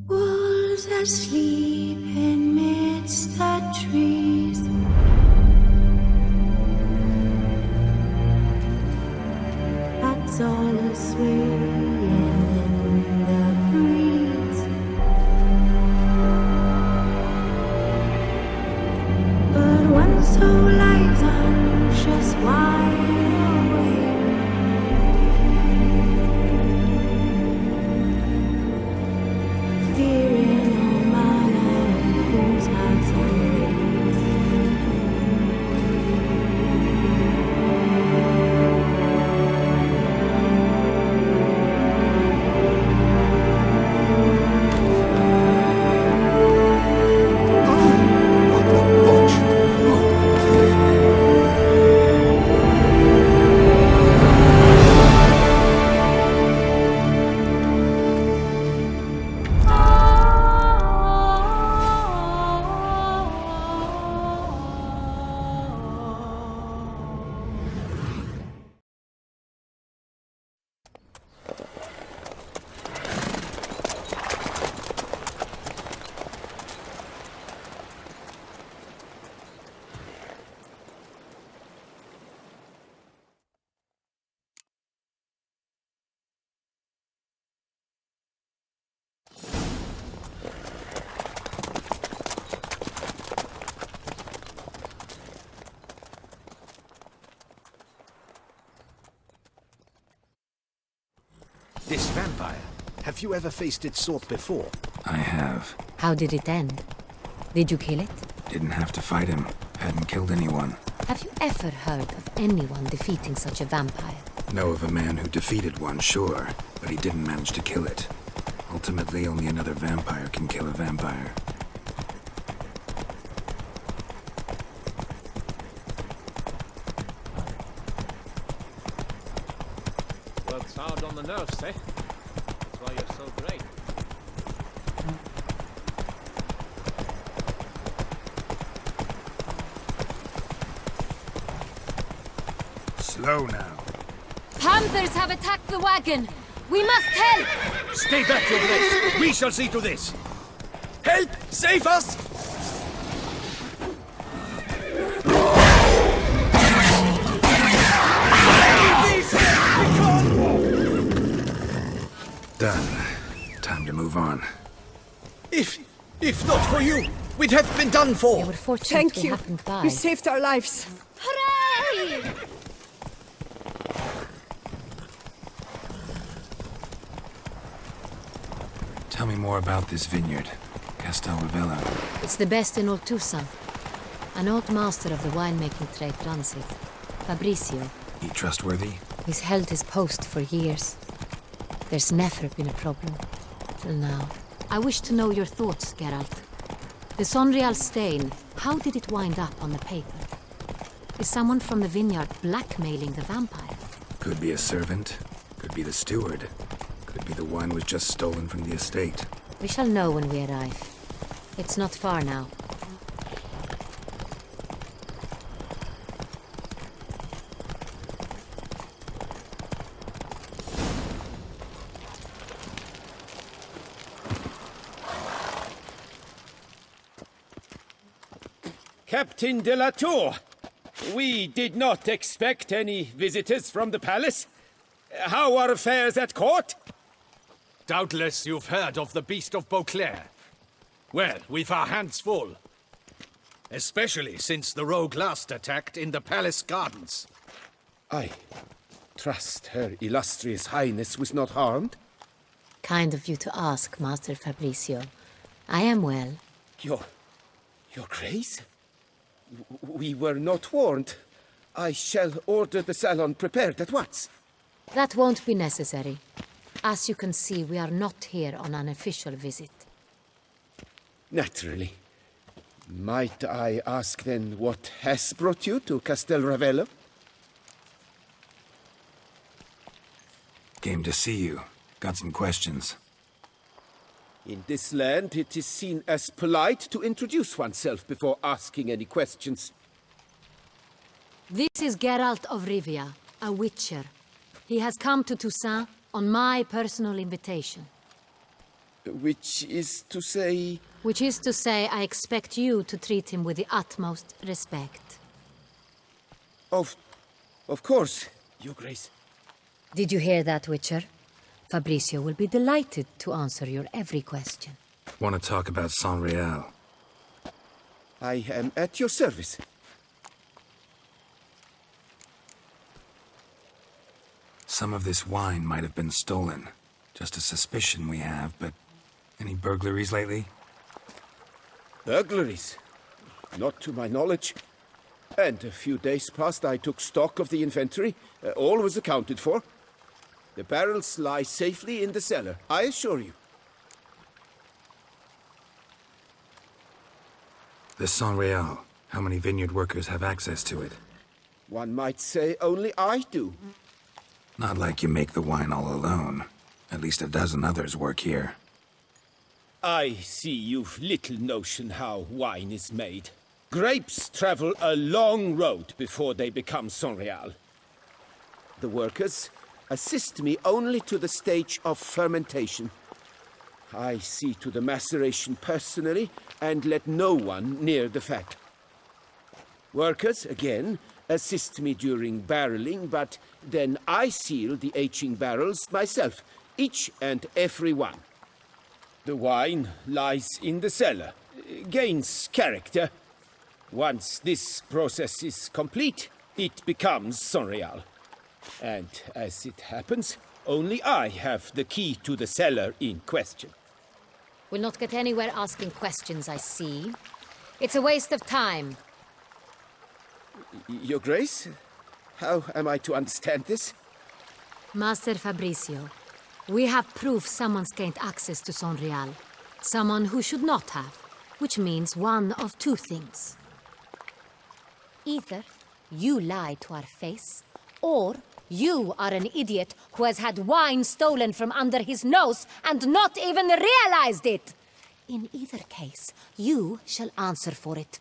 Wolves asleep amidst the trees. Bats all swaying in the breeze. But one soul lies anxious, wide awake. Fearing all manner whose hearts are raised. This vampire, have you ever faced its sort before? I have. How did it end? Did you kill it? Didn't have to fight him. Hadn't killed anyone. Have you ever heard of anyone defeating such a vampire? Know of a man who defeated one, sure, but he didn't manage to kill it. Ultimately, only another vampire can kill a vampire. Works hard on the nerves, eh? That's why you're so great. Slow now. Panthers have attacked the wagon! We must help! Stay back, your grace! We shall see to this! Help! Save us! Done. Time to move on. If not for you, we'd have been done for! They were fortunate Thank we you. happened by. You saved our lives. Hooray! Tell me more about this vineyard. Castelravello. It's the best in all Toussaint. An old master of the winemaking trade runs it. Fabrizio. He trustworthy? He's held his post for years. There's never been a problem. Till now. I wish to know your thoughts, Geralt. The Sonreal stain, how did it wind up on the paper? Is someone from the vineyard blackmailing the vampire? Could be a servant. Could be the steward. Could be the wine was just stolen from the estate. We shall know when we arrive. It's not far now. Captain de la Tour, we did not expect any visitors from the palace. How are affairs at court? Doubtless you've heard of the Beast of Beauclair. Well, we've our hands full. Especially since the rogue last attacked in the palace gardens. I trust Her Illustrious Highness was not harmed. Kind of you to ask, Master Fabrizio. I am well. Your Grace? We were not warned. I shall order the salon prepared at once. That won't be necessary. As you can see, we are not here on an official visit. Naturally. Might I ask then what has brought you to Castelravello? Game to see you. Got some questions. In this land, it is seen as polite to introduce oneself before asking any questions. This is Geralt of Rivia, a witcher. He has come to Toussaint on my personal invitation. Which is to say... Which is to say, I expect you to treat him with the utmost respect. Of course, Your Grace. Did you hear that, Witcher? Fabricio will be delighted to answer your every question. Want to talk about Saint-Réal? I am at your service. Some of this wine might have been stolen. Just a suspicion we have, but... Any burglaries lately? Burglaries? Not to my knowledge. And a few days past I took stock of the inventory. All was accounted for. The barrels lie safely in the cellar, I assure you. The Saint-Réal. How many vineyard workers have access to it? One might say only I do. Not like you make the wine all alone. At least a dozen others work here. I see you've little notion how wine is made. Grapes travel a long road before they become Saint-Réal. The workers assist me only to the stage of fermentation. I see to the maceration personally and let no one near the fat. Workers, again, assist me during barreling, but then I seal the aging barrels myself, each and every one. The wine lies in the cellar, gains character. Once this process is complete, it becomes Saint-Réal. And as it happens, only I have the key to the cellar in question. We'll not get anywhere asking questions, I see. It's a waste of time. Your Grace, how am I to understand this? Master Fabricio, we have proof someone's gained access to Saint-Réal. Someone who should not have, which means one of two things. Either you lie to our face, or you are an idiot who has had wine stolen from under his nose and not even realized it. In either case, you shall answer for it.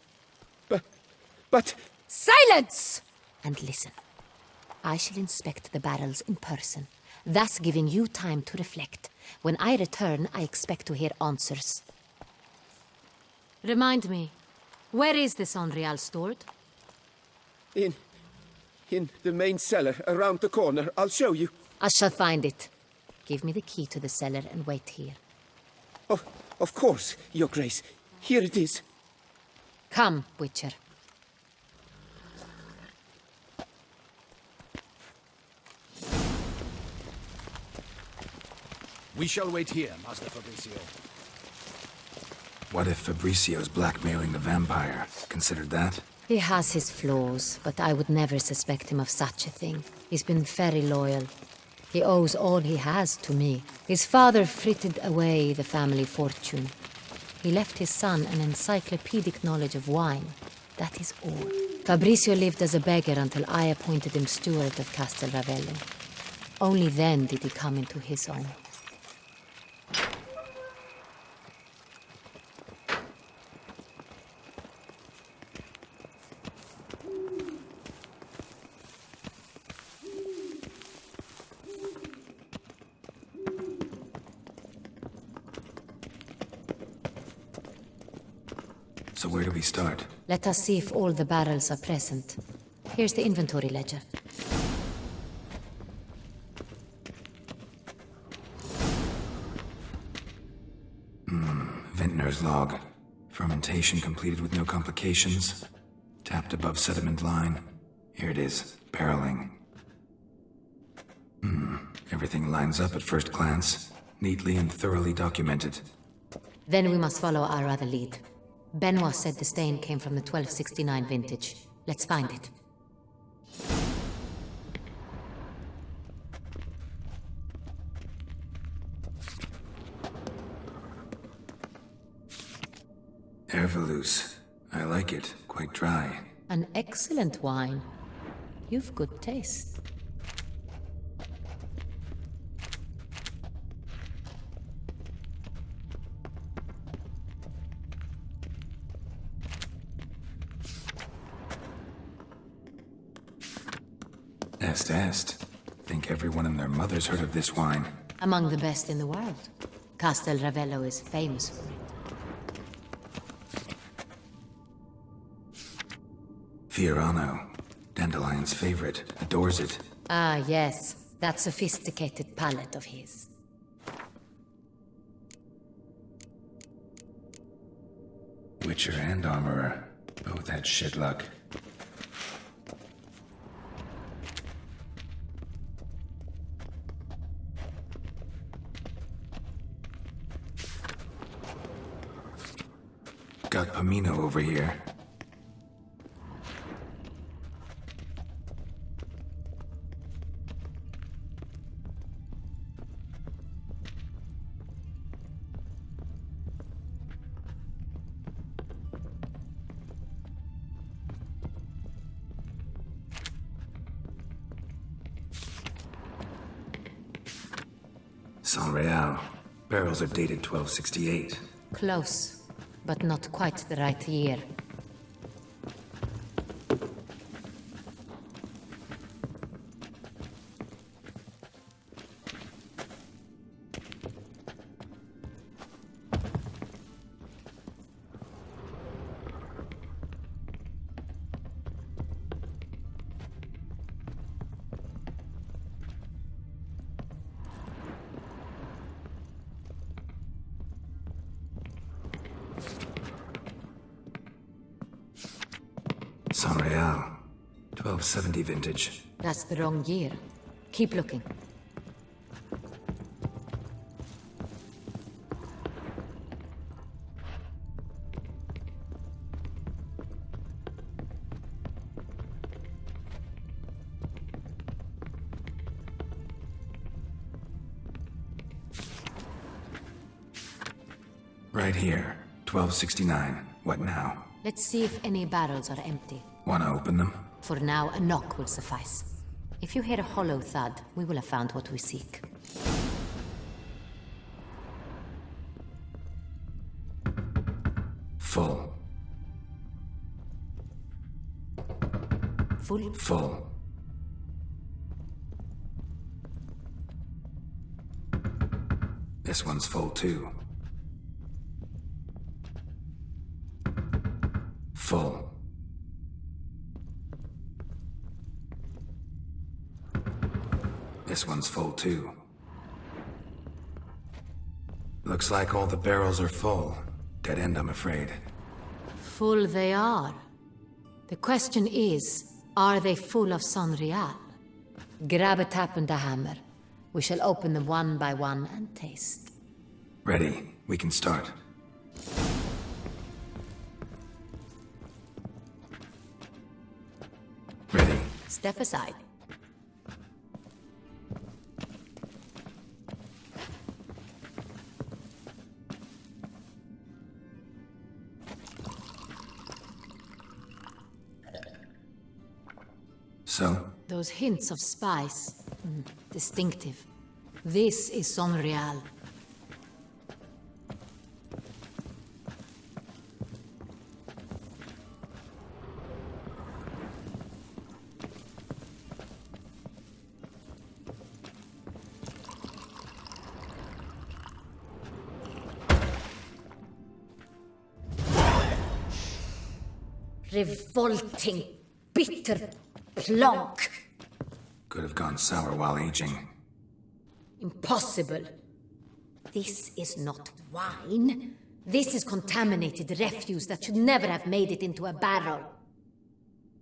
But... Silence! And listen. I shall inspect the barrels in person, thus giving you time to reflect. When I return, I expect to hear answers. Remind me, where is the Saint-Réal stored? In the main cellar, around the corner. I'll show you. I shall find it. Give me the key to the cellar and wait here. Oh, of course, Your Grace. Here it is. Come, Witcher. We shall wait here, Master Fabricio. What if Fabricio's blackmailing the vampire? Considered that? He has his flaws, but I would never suspect him of such a thing. He's been very loyal. He owes all he has to me. His father frittered away the family fortune. He left his son an encyclopedic knowledge of wine. That is all. Fabricio lived as a beggar until I appointed him steward of Castel Ravello. Only then did he come into his own. So where do we start? Let us see if all the barrels are present. Here's the inventory ledger. Vintner's log. Fermentation completed with no complications. Tapped above sediment line. Here it is. Barreling. Everything lines up at first glance. Neatly and thoroughly documented. Then we must follow our other lead. Benoit said the stain came from the 1269 vintage. Let's find it. Herveloos. I like it. Quite dry. An excellent wine. You've good taste. Est. Think everyone and their mother's heard of this wine. Among the best in the world. Castel Ravello is famous for it. Fiorano. Dandelion's favorite. Adores it. Ah, yes. That sophisticated palate of his. Witcher and armorer. Both had shit luck. Got Pomino over here. San Real. Barrels are dated 1268. Close, but not quite the right year. San Real. 1270 vintage. That's the wrong year. Keep looking. Right here. 1269. What now? Let's see if any barrels are empty. Wanna open them? For now, a knock will suffice. If you hear a hollow thud, we will have found what we seek. Full. Full? Full. This one's full too. Full. This one's full too. Looks like all the barrels are full. Dead end, I'm afraid. Full they are. The question is, are they full of San Real? Grab a tap and a hammer. We shall open them one by one and taste. Ready. We can start. Ready. Step aside. So? Those hints of spice. Distinctive. This is San Real. Revolting, bitter plonk. Could have gone sour while aging. Impossible. This is not wine. This is contaminated refuse that should never have made it into a barrel.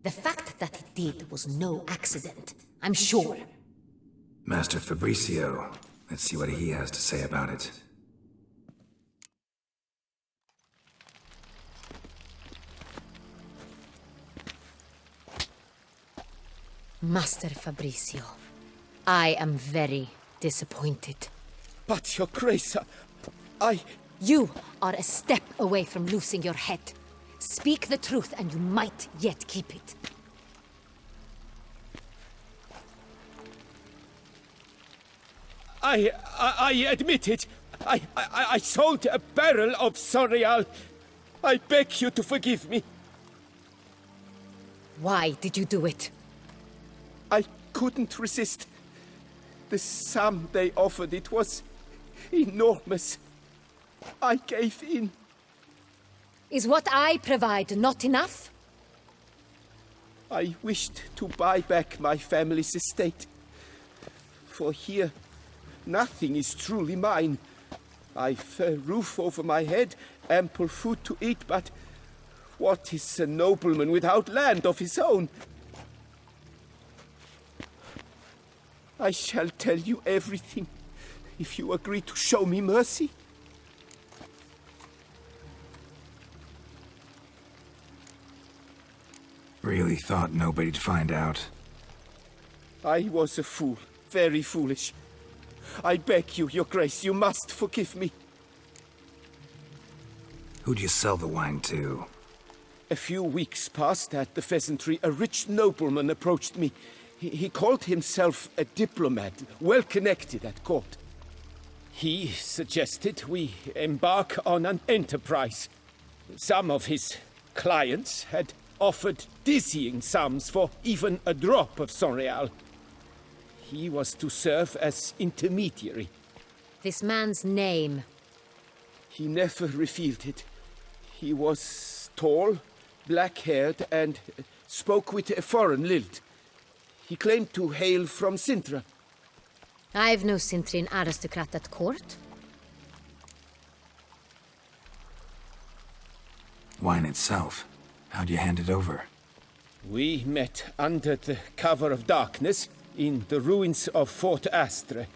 The fact that it did was no accident, I'm sure. Master Fabricio. Let's see what he has to say about it. Master Fabricio, I am very disappointed. But, Your Grace, You are a step away from losing your head. Speak the truth and you might yet keep it. I admit it. I sold a barrel of San Real. I beg you to forgive me. Why did you do it? I couldn't resist. The sum they offered, it was enormous. I gave in. Is what I provide not enough? I wished to buy back my family's estate. For here, nothing is truly mine. I've a roof over my head, ample food to eat, but what is a nobleman without land of his own? I shall tell you everything, if you agree to show me mercy. Really thought nobody'd find out. I was a fool, very foolish. I beg you, Your Grace, you must forgive me. Who'd you sell the wine to? A few weeks past at the pheasantry, a rich nobleman approached me. He called himself a diplomat, well connected at court. He suggested we embark on an enterprise. Some of his clients had offered dizzying sums for even a drop of Sonreal. He was to serve as intermediary. This man's name. He never revealed it. He was tall, black-haired, and spoke with a foreign lilt. He claimed to hail from Sintra. I've no Sintrian aristocrat at court. Wine itself. How'd you hand it over? We met under the cover of darkness in the ruins of Fort Astre.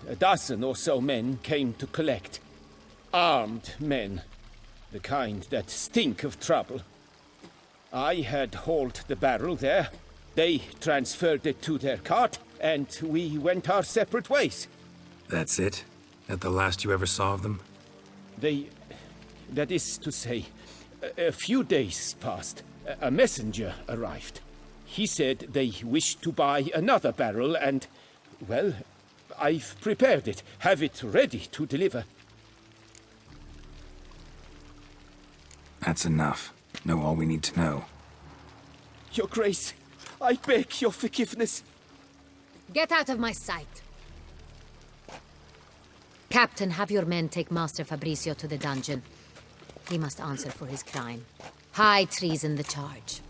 A dozen or so men came to collect. Armed men. The kind that stink of trouble. I had hauled the barrel there. They transferred it to their cart, and we went our separate ways. That's it? That the last you ever saw of them? That is to say, a few days passed. A messenger arrived. He said they wished to buy another barrel and, well, I've prepared it. Have it ready to deliver. That's enough. Know all we need to know. Your Grace, I beg your forgiveness. Get out of my sight. Captain, have your men take Master Fabrizio to the dungeon. He must answer for his crime. High treason the charge.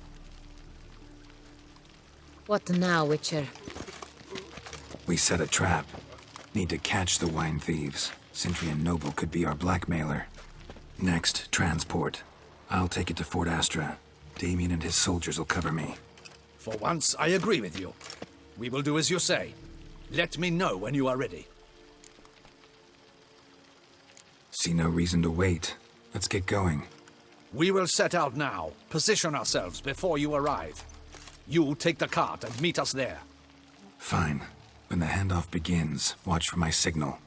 What now, Witcher? We set a trap. Need to catch the wine thieves. Sintrian noble could be our blackmailer. Next, transport. I'll take it to Fort Astra. Damien and his soldiers will cover me. For once, I agree with you. We will do as you say. Let me know when you are ready. See no reason to wait. Let's get going. We will set out now. Position ourselves before you arrive. You take the cart and meet us there. Fine. When the handoff begins, watch for my signal.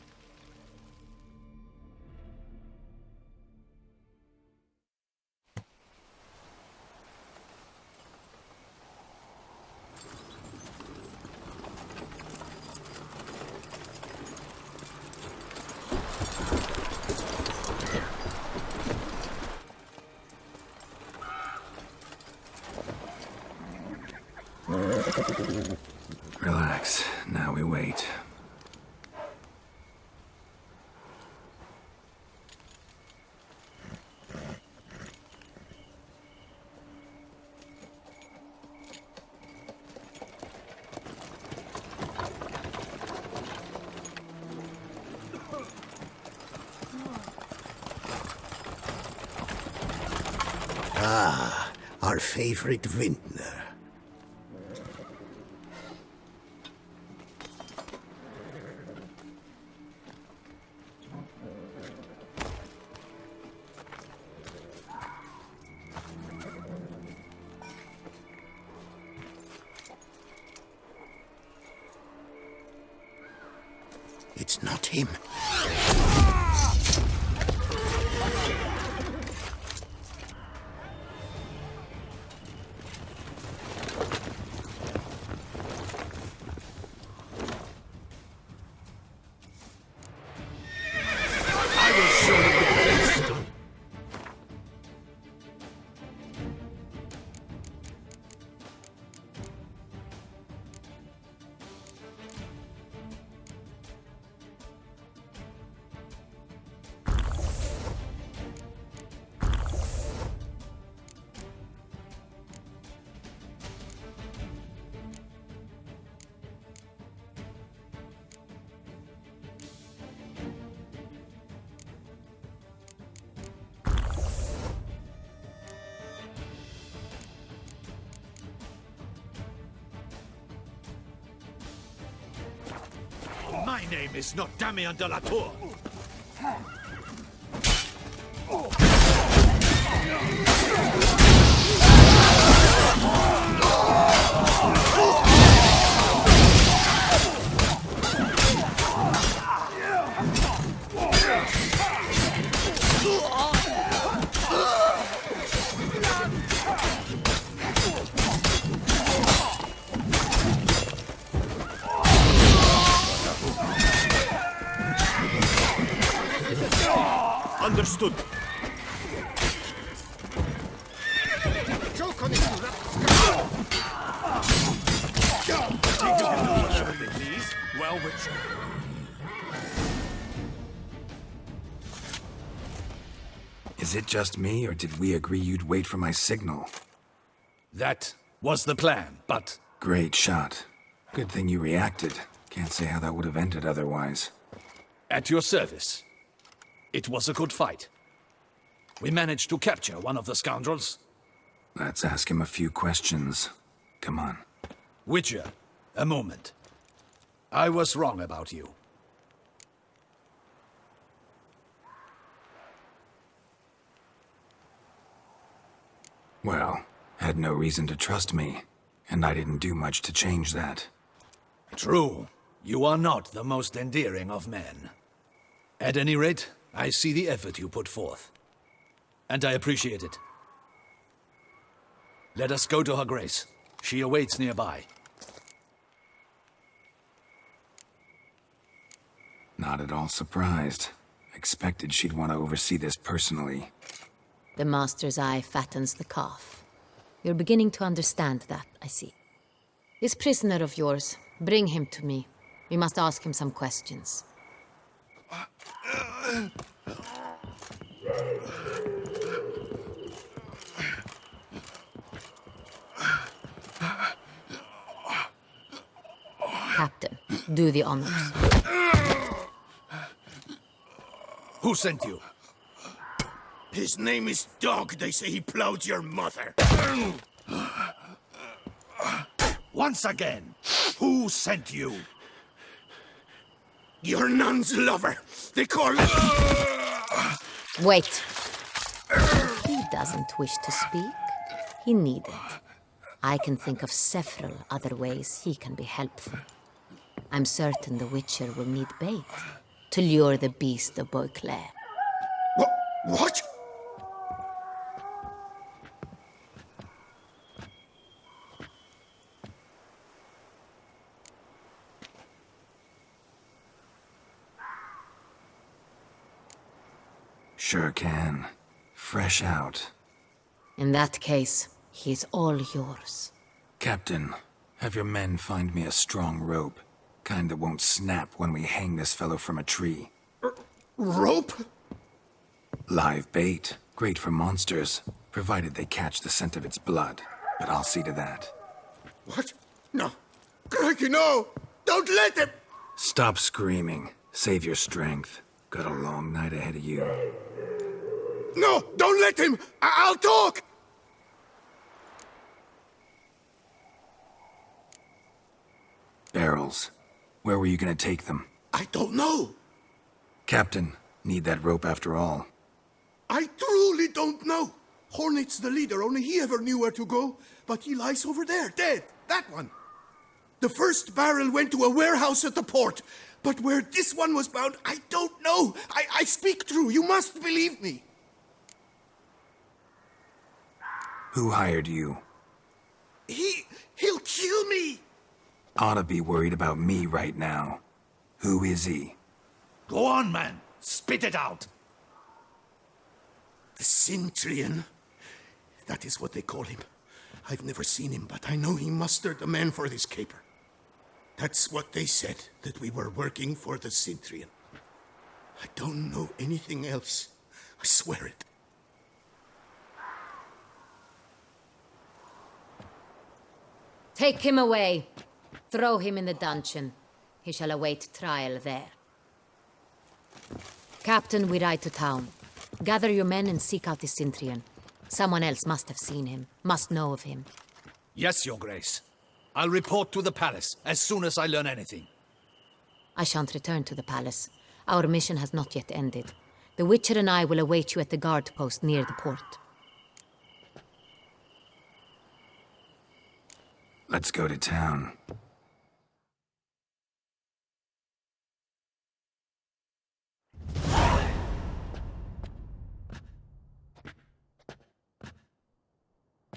Relax. Now we wait. Our favorite vintner. It's not him. My name is not Damien de la Tour. Understood. Well, Witcher. Is it just me, or did we agree you'd wait for my signal? That was the plan, but Great shot. Good thing you reacted. Can't say how that would have ended otherwise. at your service. It was a good fight. We managed to capture one of the scoundrels. Let's ask him a few questions. Come on. Witcher, a moment. I was wrong about you. Well, had no reason to trust me, and I didn't do much to change that. True, you are not the most endearing of men. At any rate, I see the effort you put forth. And I appreciate it. Let us go to her grace. She awaits nearby. Not at all surprised. Expected she'd want to oversee this personally. The master's eye fattens the calf. You're beginning to understand that, I see. This prisoner of yours, bring him to me. We must ask him some questions. Captain, do the honors. Who sent you? His name is Dog. They say he plowed your mother. Once again, who sent you? Your nun's lover. They call Wait. If he doesn't wish to speak, he needn't. I can think of several other ways he can be helpful. I'm certain the Witcher will need bait to lure the beast of Beauclair. What? Sure can. Fresh out. In that case, he's all yours. Captain, have your men find me a strong rope. Kind that won't snap when we hang this fellow from a tree. Rope? Live bait. Great for monsters, provided they catch the scent of its blood. But I'll see to that. What? No. Crikey, no! Don't let him! Stop screaming. Save your strength. Got a long night ahead of you. No! Don't let him! I'll talk! Barrels. Where were you gonna take them? I don't know. Captain, need that rope after all. I truly don't know. Hornet's the leader, only he ever knew where to go. But he lies over there, dead. That one. The first barrel went to a warehouse at the port. But where this one was bound, I don't know. I speak true. You must believe me. Who hired you? He'll kill me. Ought to be worried about me right now. Who is he? Go on, man. Spit it out. The Cintrian. That is what they call him. I've never seen him, but I know he mustered the men for this caper. That's what they said, that we were working for the Cintrian. I don't know anything else. I swear it. Take him away. Throw him in the dungeon. He shall await trial there. Captain, we ride to town. Gather your men and seek out the Cintrian. Someone else must have seen him, must know of him. Yes, Your Grace. I'll report to the palace as soon as I learn anything. I shan't return to the palace. Our mission has not yet ended. The Witcher and I will await you at the guard post near the port. Let's go to town.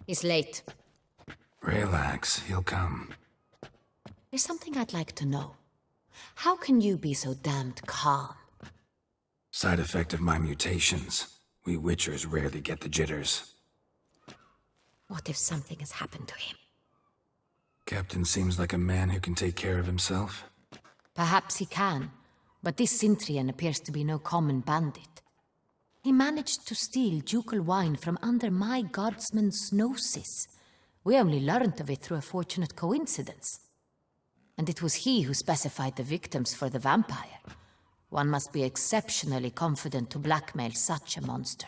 He's late. Relax, he'll come. There's something I'd like to know. How can you be so damned calm? Side effect of my mutations. We Witchers rarely get the jitters. What if something has happened to him? Captain seems like a man who can take care of himself. Perhaps he can, but this Sintrian appears to be no common bandit. He managed to steal ducal wine from under my guardsman's noses. We only learned of it through a fortunate coincidence. And it was he who specified the victims for the vampire. One must be exceptionally confident to blackmail such a monster.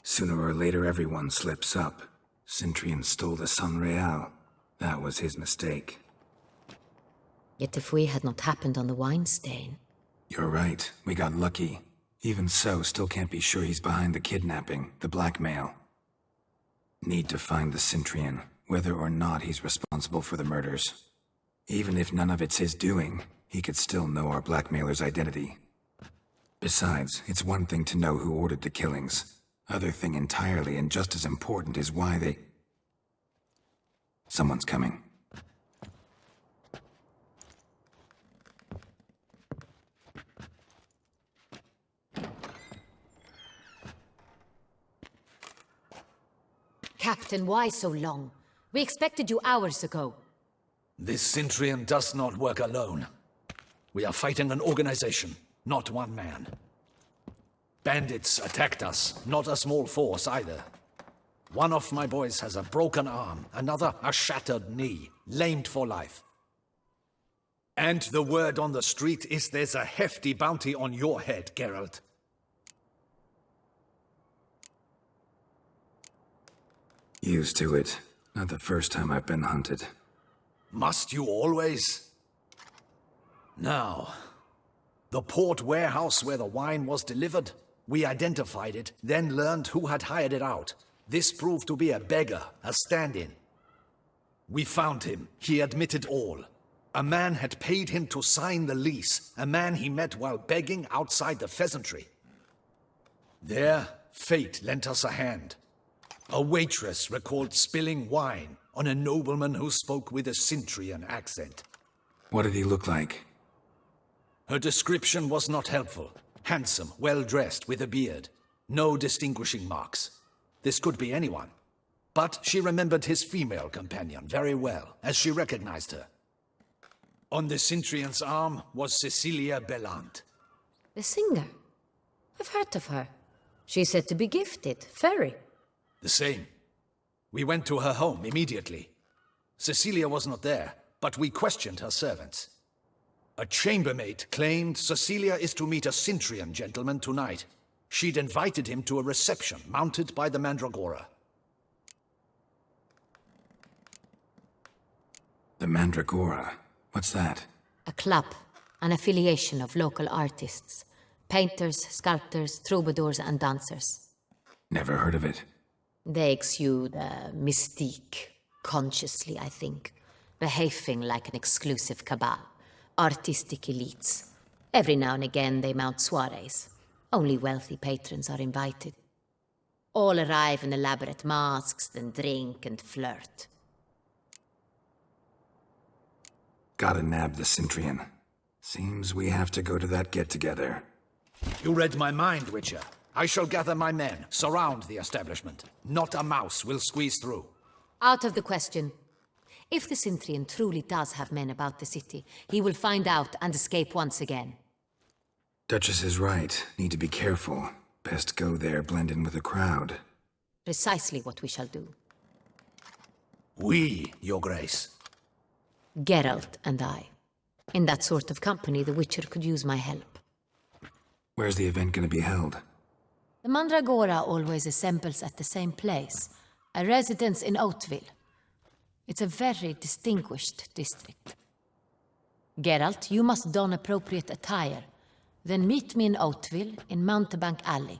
Sooner or later, everyone slips up. Sintrian stole the Sun Real. That was his mistake. Yet if we had not happened on the wine stain... You're right. We got lucky. Even so, still can't be sure he's behind the kidnapping, the blackmail. Need to find the Sintrian, whether or not he's responsible for the murders. Even if none of it's his doing, he could still know our blackmailer's identity. Besides, it's one thing to know who ordered the killings. Other thing entirely, and just as important, is why they... Someone's coming. Captain, why so long? We expected you hours ago. This Sintrian does not work alone. We are fighting an organization, not one man. Bandits attacked us, not a small force either. One of my boys has a broken arm, another a shattered knee, lamed for life. And the word on the street is there's a hefty bounty on your head, Geralt. Used to it. Not the first time I've been hunted. Must you always? Now, the port warehouse where the wine was delivered, we identified it, then learned who had hired it out. This proved to be a beggar, a stand-in. We found him. He admitted all. A man had paid him to sign the lease, a man he met while begging outside the pheasantry. There, fate lent us a hand. A waitress recalled spilling wine on a nobleman who spoke with a Sintrian accent. What did he look like? Her description was not helpful. Handsome, well-dressed, with a beard. No distinguishing marks. This could be anyone. But she remembered his female companion very well, as she recognized her. On the Sintrian's arm was Cecilia Bellant. The singer? I've heard of her. She's said to be gifted, fairy. The same. We went to her home immediately. Cecilia was not there, but we questioned her servants. A chambermaid claimed Cecilia is to meet a Sintrian gentleman tonight. She'd invited him to a reception mounted by the Mandragora. The Mandragora? What's that? A club, an affiliation of local artists. Painters, sculptors, troubadours and dancers. Never heard of it. They exude mystique, consciously, I think. Behaving like an exclusive cabal. Artistic elites. Every now and again they mount soirees. Only wealthy patrons are invited. All arrive in elaborate masks, then drink and flirt. Gotta nab the Sintrian. Seems we have to go to that get-together. You read my mind, Witcher. I shall gather my men, surround the establishment. Not a mouse will squeeze through. Out of the question. If the Sintrian truly does have men about the city, he will find out and escape once again. Duchess is right. Need to be careful. Best go there, blend in with the crowd. Precisely what we shall do. We, Your Grace. Geralt and I. In that sort of company, the Witcher could use my help. Where's the event gonna be held? The Mandragora always assembles at the same place. a residence in Oatville. It's a very distinguished district. Geralt, you must don appropriate attire. Then meet me in Oatville, in Mountebank Alley.